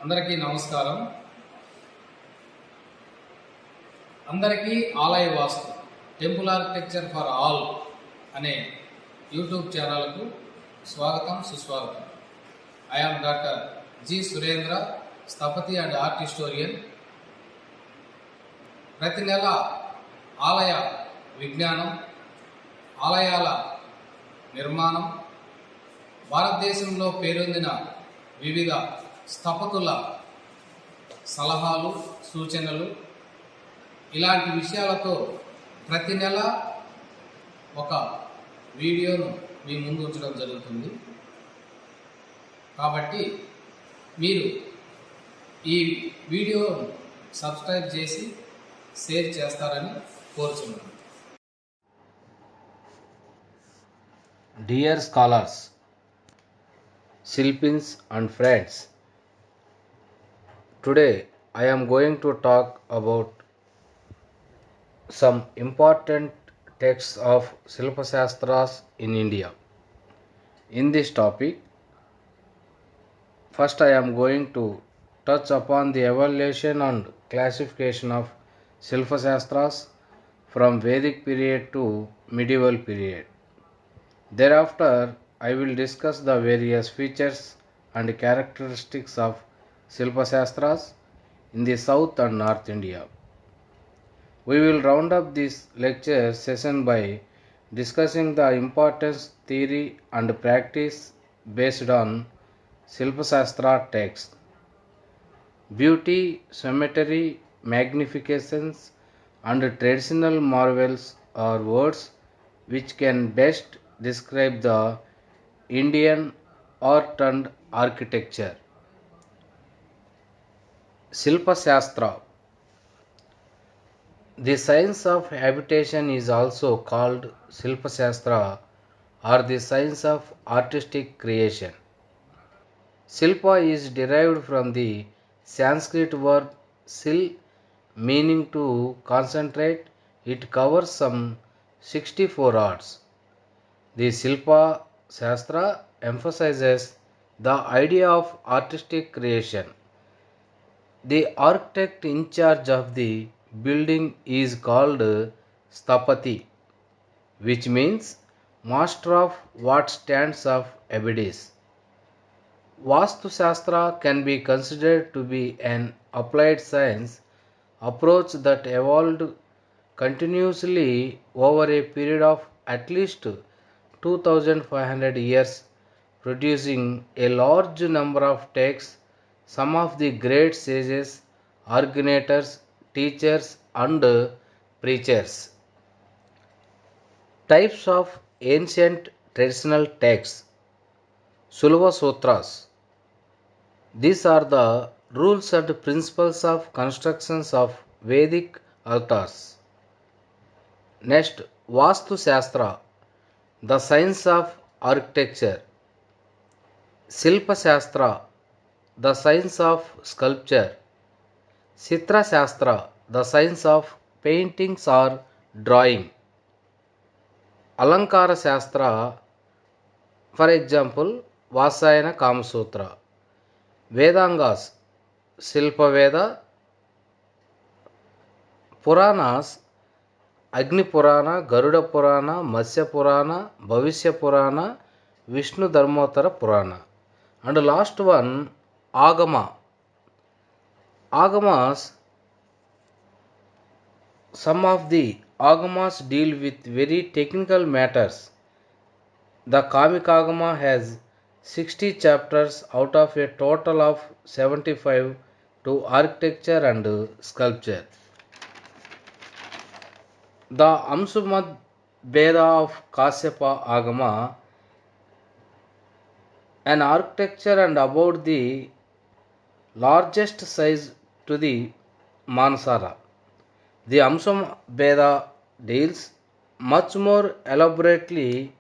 అందరికీ నమస్కారం. అందరికీ ఆలయ వాస్తు టెంపుల్ ఆర్కిటెక్చర్ ఫర్ ఆల్ అనే యూట్యూబ్ ఛానల్కు స్వాగతం, సుస్వాగతం. I am doctor G Surendra, స్థపతి అండ్ ఆర్ట్ హిస్టోరియన్. ప్రతి నెల ఆలయ విజ్ఞానం, ఆలయాల నిర్మాణం, భారతదేశంలో పేరొందిన వివిధ స్థపతుల సలహాలు, సూచనలు, ఇలాంటి విషయాలతో ప్రతి నెల ఒక వీడియోను మీ ముందు ఉంచడం జరుగుతుంది. కాబట్టి మీరు ఈ వీడియోను సబ్స్క్రైబ్ చేసి షేర్ చేస్తారని కోరుచున్నాను. Dear scholars, Shilpins and friends, today I am going to talk about some important texts of Shilpa Shastras in India. In this topic, first I am going to touch upon the evaluation and classification of Shilpa Shastras from Vedic period to medieval period. Thereafter, I will discuss the various features and characteristics of Shilpa Shastras in the South and North India. We will round up this lecture session by discussing the importance, theory and practice based on Shilpa Shastra text. Beauty, symmetry, magnificence and traditional marvels are words which can best describe the Indian art and architecture. Shilpa Shastra. The science of habitation is also called Shilpa Shastra or the science of artistic creation. Shilpa is derived from the Sanskrit verb sil, meaning to concentrate. It covers some 64 arts. The Shilpa Shastra emphasizes the idea of artistic creation. The architect in charge of the building is called Sthapathy, which means master of what stands of Abadis. Vastu Shastra can be considered to be an applied science approach that evolved continuously over a period of at least 2500 years, producing a large number of texts. Some of the great sages, originators, teachers and preachers. Types of ancient traditional texts. Sulva Sutras. These are the rules and principles of constructions of Vedic altars. Next, Vastu Shastra, the science of architecture. Shilpa Shastra, the science of sculpture. Chitra Shastra, the science of paintings or drawing. Alankara Shastra, for example, Vasayana Kama Sutra. Vedangas, Shilpa Veda. Puranas, Agni Purana, Garuda Purana, Matsya Purana, Bhavishya Purana, Vishnu Dharmotara Purana. And last one, Agama. Agamas, some of the Agamas deal with very technical matters. The Kamika Agama has 60 chapters out of a total of 75 to architecture and sculpture. The Amsumad Veda of Kasyapa Agama, an architecture and about the largest size to the Mansara. The Amsum Veda deals much more elaborately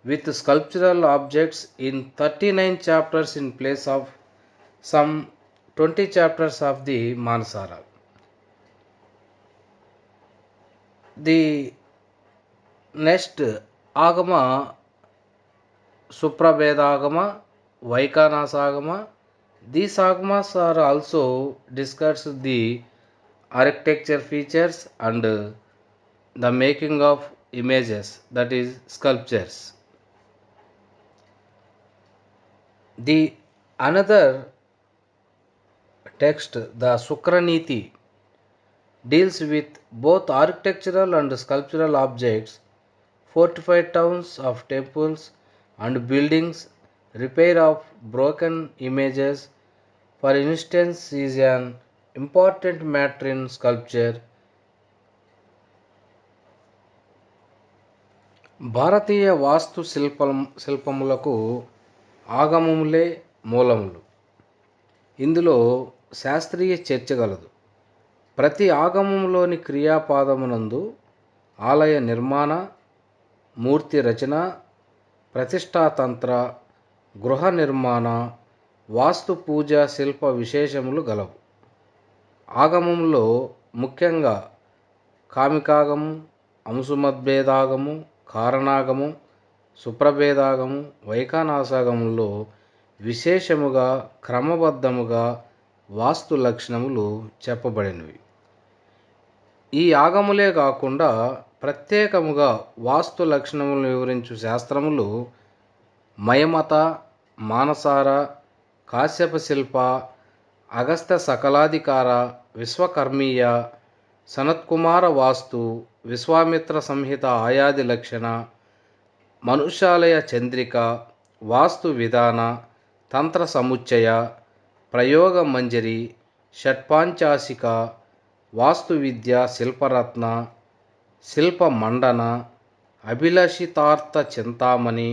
with sculptural objects in 39 chapters in place of some 20 chapters of the Mansara. The next Agama, Suprabheda Agama, Vaikanasa Agama, These agmas are also discussed the architecture features and the making of images, that is sculptures. The another text, the Sukraniti, deals with both architectural and sculptural objects, fortified towns of temples and buildings, repair of broken images, for instance, is an important matter in sculpture. భారతీయ వాస్తు శిల్పములకు ఆగమములే మూలములు. ఇందులో శాస్త్రీయ చర్చ గలదు. ప్రతి ఆగమములోని క్రియాపాదమునందు ఆలయ నిర్మాణ, మూర్తి రచన, ప్రతిష్టాతంత్ర, గృహ నిర్మాణ, వాస్తు పూజ శిల్ప విశేషములు గలవు. ఆగమంలో ముఖ్యంగా కామికాగము, అంశుమద్భేదాగము, కారణాగము, సుప్రభేదాగము, వైఖానసాగముల్లో విశేషముగా క్రమబద్ధముగా వాస్తు లక్షణములు చెప్పబడినవి. ఈ ఆగములే కాకుండా ప్రత్యేకముగా వాస్తు లక్షణములను వివరించు శాస్త్రములు మయమత, మానసార, కాశ్యప శిల్ప, అగస్త్య సకలాధికార, విశ్వకర్మీయ, సనత్కుమార వాస్తు, విశ్వామిత్ర సంహిత ఆయాది లక్షణ, మనుషాలయ చంద్రిక, వాస్తు విధాన, తంత్ర సముచ్చయ, ప్రయోగ మంజరి, షట్పాంచాసిక, వాస్తు విద్య, శిల్పరత్న, శిల్ప మండన, అభిలషితార్థ చింతామణి,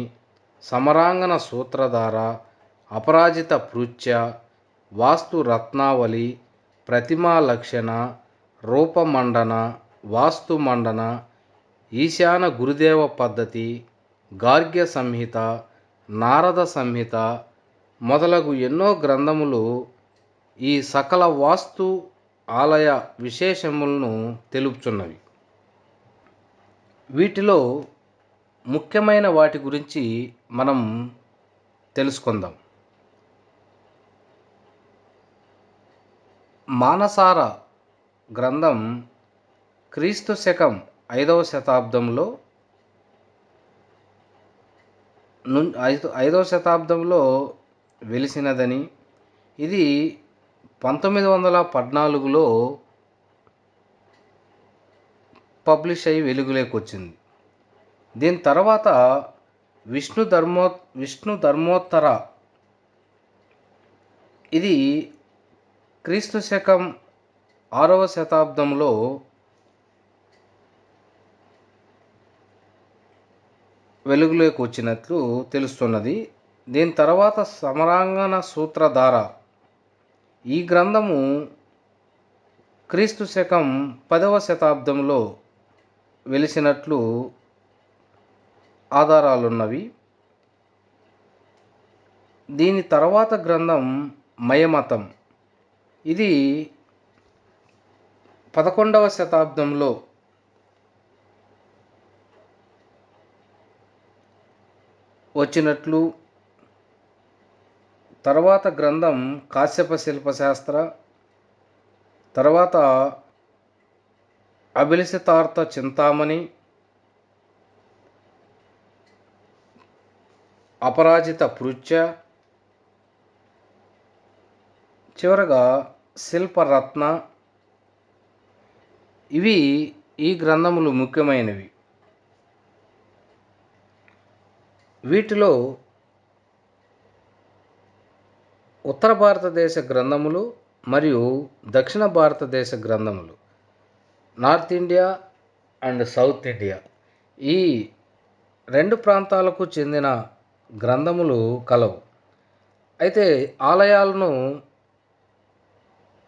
సమరాంగన సూత్రధార, అపరాజిత పృచ్ఛ, వాస్తు రత్నావళి, ప్రతిమా లక్షణ, రూపమండన, వాస్తు మండన, ఈశాన గురుదేవ పద్ధతి, గార్గ్య సంహిత, నారద సంహిత మొదలగు ఎన్నో గ్రంథములు ఈ సకల వాస్తు ఆలయ విశేషములను తెలుపుచున్నవి. వీటిలో ముఖ్యమైన వాటి గురించి మనం తెలుసుకుందాం. మానసార గ్రంథం క్రీస్తు శకం 5వ శతాబ్దంలో 5వ శతాబ్దంలో వెలిసినదని, ఇది 1914లో పబ్లిష్ అయ్యి వెలుగులోకి వచ్చింది. దీని తర్వాత విష్ణు ధర్మోత్తర, ఇది క్రీస్తు శకం 6వ శతాబ్దంలో వెలుగులోకి వచ్చినట్లు తెలుస్తున్నది. దీని తర్వాత సమరాంగన సూత్రధార, ఈ గ్రంథము క్రీస్తు శకం 10వ శతాబ్దంలో వెలిసినట్లు ఆధారాలున్నవి. దీని తర్వాత గ్రంథం మయమతం, ఇది 11వ శతాబ్దంలో వచ్చినట్లు. తర్వాత గ్రంథం కాశ్యప శిల్పశాస్త్ర, తర్వాత అభిలషితార్థ చింతామణి, అపరాజిత పృచ్ఛ, చివరగా శిల్పరత్న. ఇవి ఈ గ్రంథములు ముఖ్యమైనవి. వీటిలో ఉత్తర భారతదేశ గ్రంథములు మరియు దక్షిణ భారతదేశ గ్రంథములు, north India and south India, ఈ రెండు ప్రాంతాలకు చెందిన గ్రంథములు కలవు. అయితే ఆలయాలను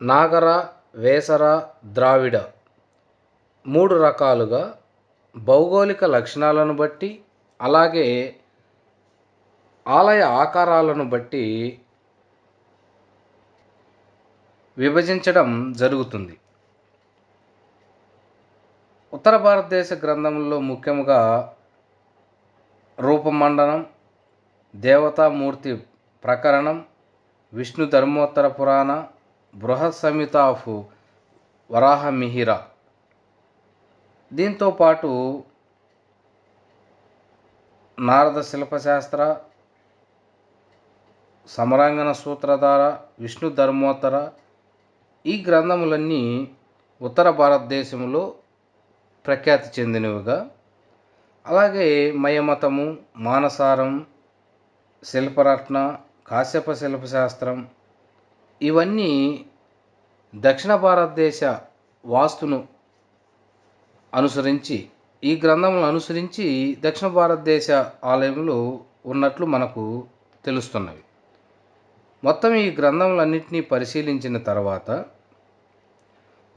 నాగర, వేసర, ద్రావిడ 3 రకాలుగా భౌగోళిక లక్షణాలను బట్టి, అలాగే ఆలయ ఆకారాలను బట్టి విభజించడం జరుగుతుంది. ఉత్తర భారతదేశ గ్రంథంలో ముఖ్యంగా రూపమండనం, దేవతామూర్తి ప్రకరణం, విష్ణు ధర్మోత్తర పురాణ, బృహత్ సంహిత ఆఫ్ వరాహ మిహిర. దీంతో పాటు నారద శిల్పశాస్త్ర, సమరాంగణ సూత్రధార, విష్ణు ధర్మోత్తర ఈ గ్రంథములన్నీ ఉత్తర భారతదేశంలో ప్రఖ్యాతి చెందినవిగా, అలాగే మయమతము, మానసారం, శిల్పరత్న, కాశ్యప శిల్పశాస్త్రం ఇవన్నీ దక్షిణ భారతదేశ వాస్తును అనుసరించి, ఈ గ్రంథములను అనుసరించి దక్షిణ భారతదేశ ఆలయములు ఉన్నట్లు మనకు తెలుస్తున్నవి. మొత్తం ఈ గ్రంథములన్నింటినీ పరిశీలించిన తర్వాత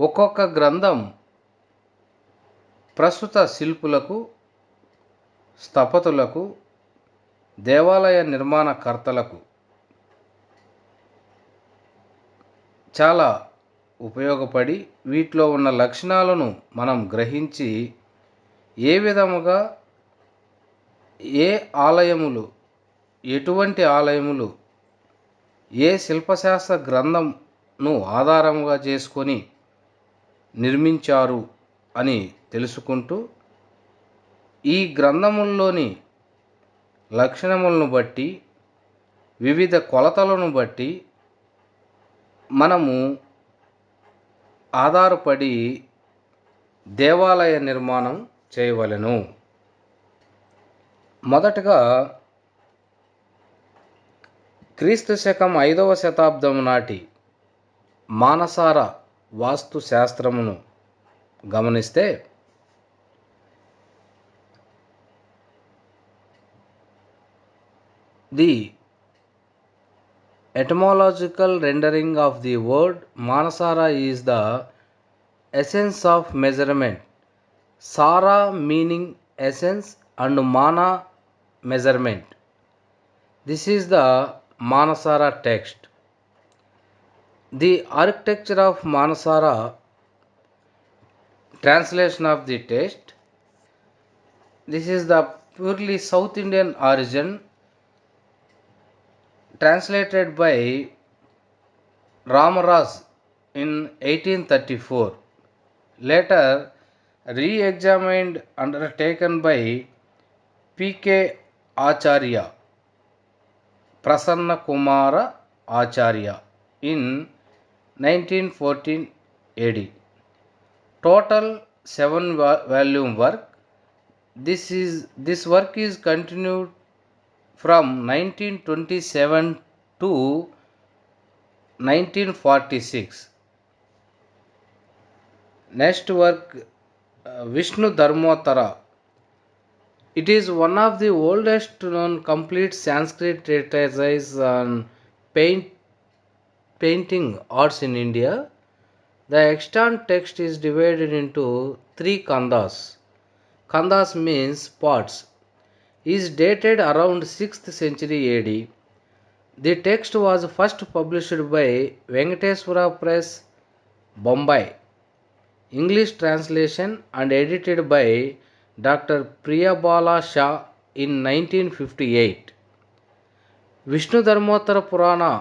ఒక్కొక్క గ్రంథం ప్రస్తుత శిల్పులకు, స్థపతులకు, దేవాలయ నిర్మాణకర్తలకు చాలా ఉపయోగపడి వీటిలో ఉన్న లక్షణాలను మనం గ్రహించి ఏ విధముగా ఏ ఆలయములు, ఎటువంటి ఆలయములు ఏ శిల్పశాస్త్ర గ్రంథంను ఆధారంగా చేసుకొని నిర్మించారు అని తెలుసుకుంటూ ఈ గ్రంథముల్లోని లక్షణములను బట్టి, వివిధ కొలతలను బట్టి మనము ఆధారపడి దేవాలయ నిర్మాణం చేయవలెను. మొదటగా క్రీస్తు శకం 5వ శతాబ్దం నాటి మానసార వాస్తు శాస్త్రమును గమనిస్తే the etymological rendering of the word Manasara is the essence of measurement. Sara meaning essence and Mana measurement. This is the Manasara text. The architecture of Manasara, translation of the text. This is the purely South Indian origin, translated by Ramaraj in 1834, later re-examined undertaken by P.K. Acharya, Prasanna Kumara Acharya in 1914 AD. Total 7-volume work. This work is continued from 1927 to 1946. Next work, Vishnu Dharmottara. It is one of the oldest known complete Sanskrit treatises on painting arts in India. The extant text is divided into 3 kandas. Kandas means parts. Is dated around 6th century AD. The text was first published by Venkateswara Press, Bombay. English translation and edited by Dr. Priyabala Shah in 1958. Vishnu Dharmottara Purana,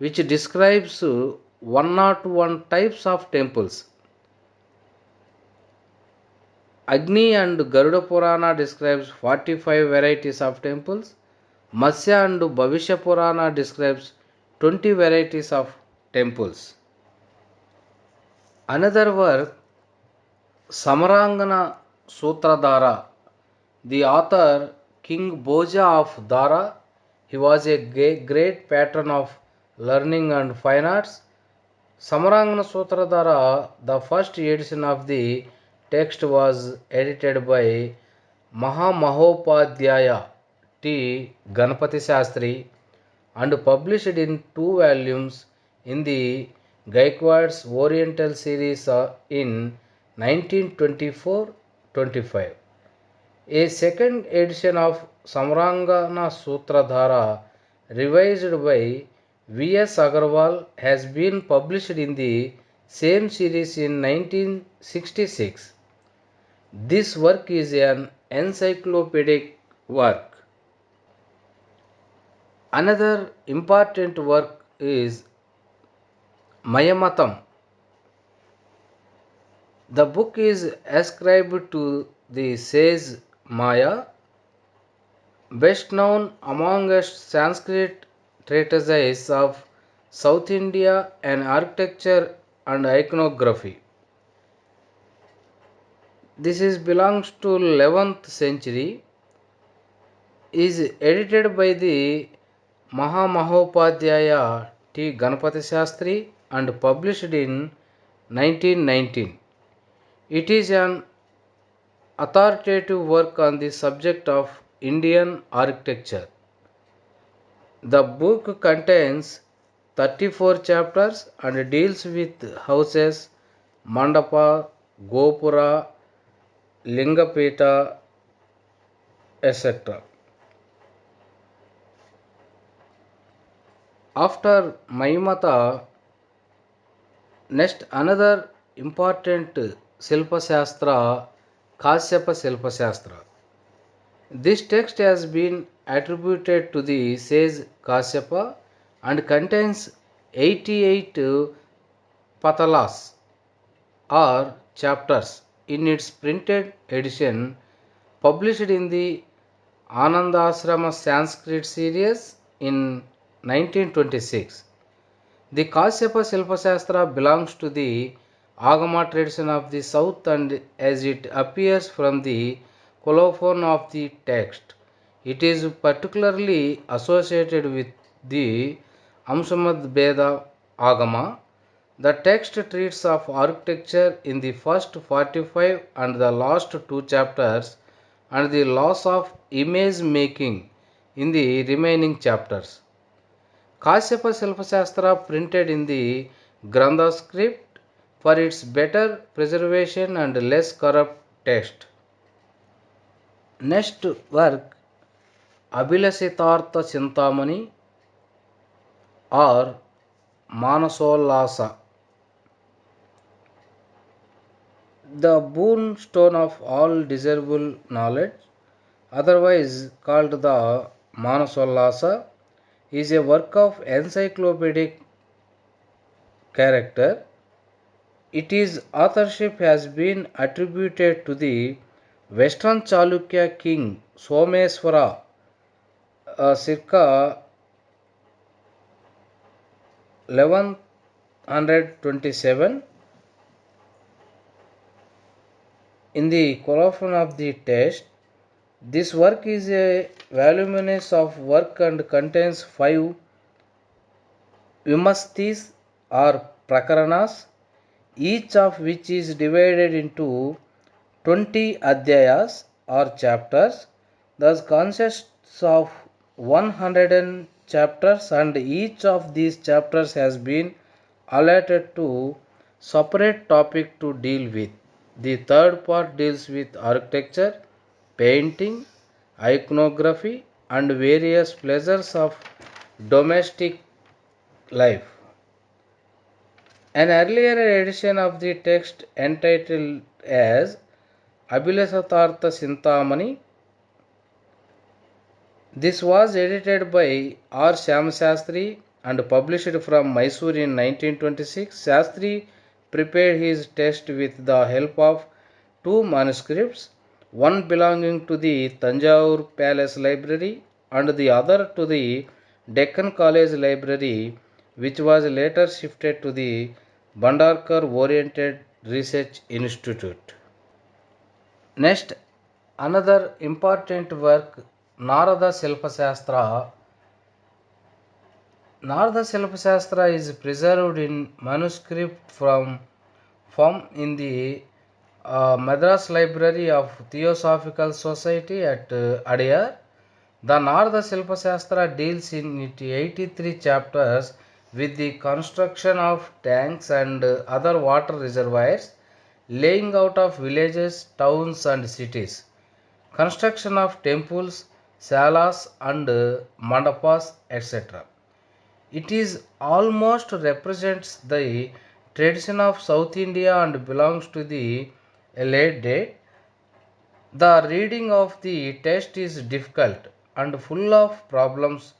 which describes 101 types of temples. Agni and Garuda Purana describes 45 varieties of temples. Matsya and Bhavishya Purana describes 20 varieties of temples. Another work, Samarangana Sutradhara. The author King Bhoja of Dara. He was a great patron of learning and fine arts. Samarangana Sutradhara, the first edition of the text was edited by Mahamahopadhyaya T. Ganapati Shastri and published in 2 volumes in the Gaikwad's Oriental series in 1924-25. A second edition of Samarangana Sutradhara, revised by V.S. Agarwal, has been published in the same series in 1966. This work is an encyclopedic work. Another important work is Mayamatam. The book is ascribed to the sage Maya, best known amongst Sanskrit treatises of South India and architecture and iconography. This is belongs to 11th century, is edited by the Mahamahopadhyaya T. Ganapati Shastri and published in 1919. It is an authoritative work on the subject of Indian architecture. The book contains 34 chapters and deals with houses, mandapa, gopura, lingapita, etc. After Maimata, next another important Silpa Shastra, Kasyapa Silpa Shastra. This text has been attributed to the sage Kasyapa and contains 88 patalas or chapters in its printed edition published in the Anandasrama Sanskrit series in 1926. The Kasyapa Silpashastra belongs to the Agama tradition of the south, and as it appears from the colophon of the text, it is particularly associated with the Amsamad Veda Agama. The text treats of architecture in the first 45 and the last two chapters, and the laws of image making in the remaining chapters. Kasyapa Silpashastra printed in the Grantha script for its better preservation and less corrupt text. Next work, Abhilasitartha Chintamani or Manasollasa, the boon stone of all desirable knowledge, otherwise called the Manasollasa, is a work of encyclopedic character. Its authorship has been attributed to the Western Chalukya king Someswara circa 1127. In the colophon of the text, this work is a voluminous of work and contains 5 vimastis or prakaranas, each of which is divided into 20 adhyayas or chapters, thus consists of 100 chapters, and each of these chapters has been allotted to separate topic to deal with. The third part deals with architecture, painting, iconography, and various pleasures of domestic life. An earlier edition of the text entitled as Abhilasatartha Sintamani. This was edited by R. Shyamashastri and published from Mysore in 1926. Shastri prepared his text with the help of two manuscripts, one belonging to the Tanjore Palace Library and the other to the Deccan College Library, which was later shifted to the Bhandarkar Oriented Research Institute. Next, another important work, Narada Silpashastra. Narada Silpashastra is preserved in manuscript from in the Madras Library of Theosophical Society at Adyar. The Narada Silpashastra deals in 83 chapters with the construction of tanks and other water reservoirs, laying out of villages, towns and cities, construction of temples, salas and mandapas, etc. It is almost represents the tradition of South India and belongs to the late date. The reading of the text is difficult and full of problems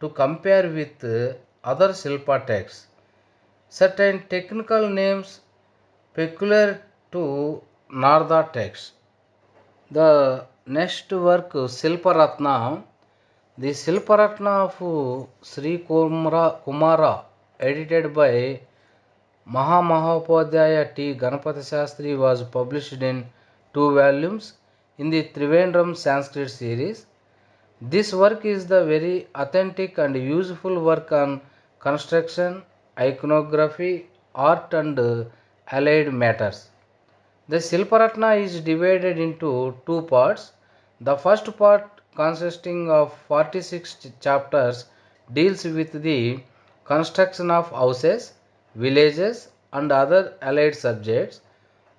to compare with other Silpa texts. Certain technical names peculiar to Narda text. The next work, Silparatna. The Silparatna of Sri Kumara, edited by Mahamahopadhyaya T. Ganapati Shastri, was published in 2 volumes in the Trivandrum Sanskrit series. This work is the very authentic and useful work on construction, iconography, art and allied matters. The Silparatna is divided into 2 parts. The first part, consisting of 46 chapters, deals with the construction of houses, villages, and other allied subjects,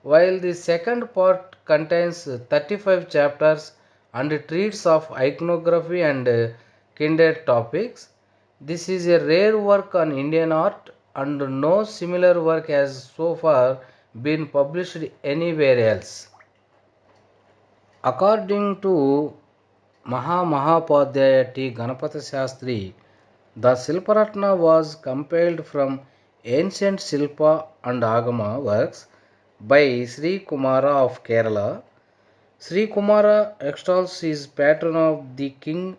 while the second part contains 35 chapters and treats of iconography and kindred topics. This is a rare work on Indian art, and no similar work has so far been published anywhere else. According to Mahamahopadhyaya T. Ganapati Shastri, the Silparatna was compiled from ancient Silpa and Agama works by Sri Kumara of Kerala. Sri Kumara extols his patron of the king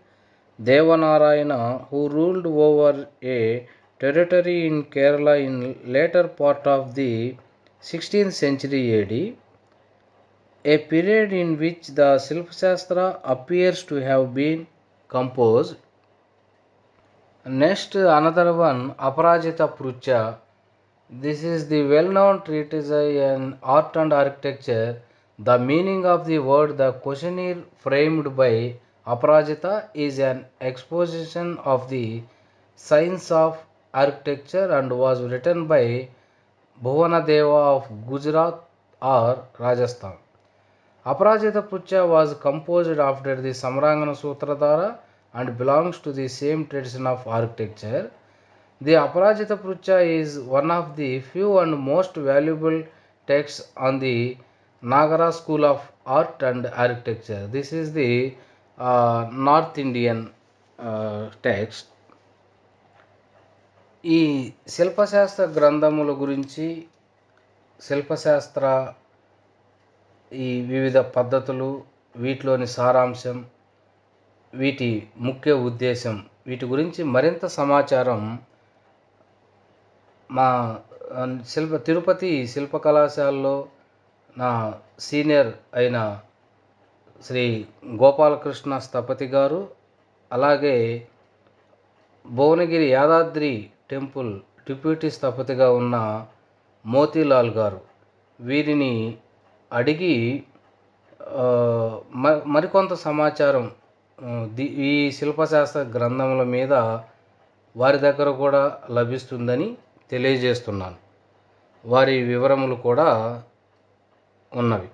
Devanarayana, who ruled over a territory in Kerala in later part of the 16th century AD, a period in which the Silpashastra appears to have been composed. Next, another one, Aparajita Prucha. This is the well-known treatise on art and architecture. The meaning of the word, the questionnaire framed by Aparajita, is an exposition of the science of architecture and was written by Bhuvanadeva of Gujarat or Rajasthan. Aparajita Pucha was composed after the Samrangana Sutradhara and belongs to the same tradition of architecture. The Aparajita Prucha is one of the few and most valuable texts on the Nagara school of art and architecture. This is the North Indian text. ఈ శిల్పశాస్త్ర గ్రంథముల గురించి, శిల్పశాస్త్ర ఈ వివిధ పద్ధతులు, వీటిలోని సారాంశం, వీటి ముఖ్య ఉద్దేశం, వీటి గురించి మరింత సమాచారం మా తిరుపతి శిల్ప కళాశాలలో నా సీనియర్ అయిన శ్రీ గోపాలకృష్ణ స్థపతి గారు, అలాగే భువనగిరి యాదాద్రి టెంపుల్ డిప్యూటీ స్థపతిగా ఉన్న మోతీలాల్ గారు, వీరిని అడిగి మరికొంత సమాచారం ఈ శిల్పశాస్త్ర గ్రంథముల మీద వారి దగ్గర కూడా లభిస్తుందని తెలియజేస్తున్నాను. వారి వివరములు కూడా ఉన్నవి.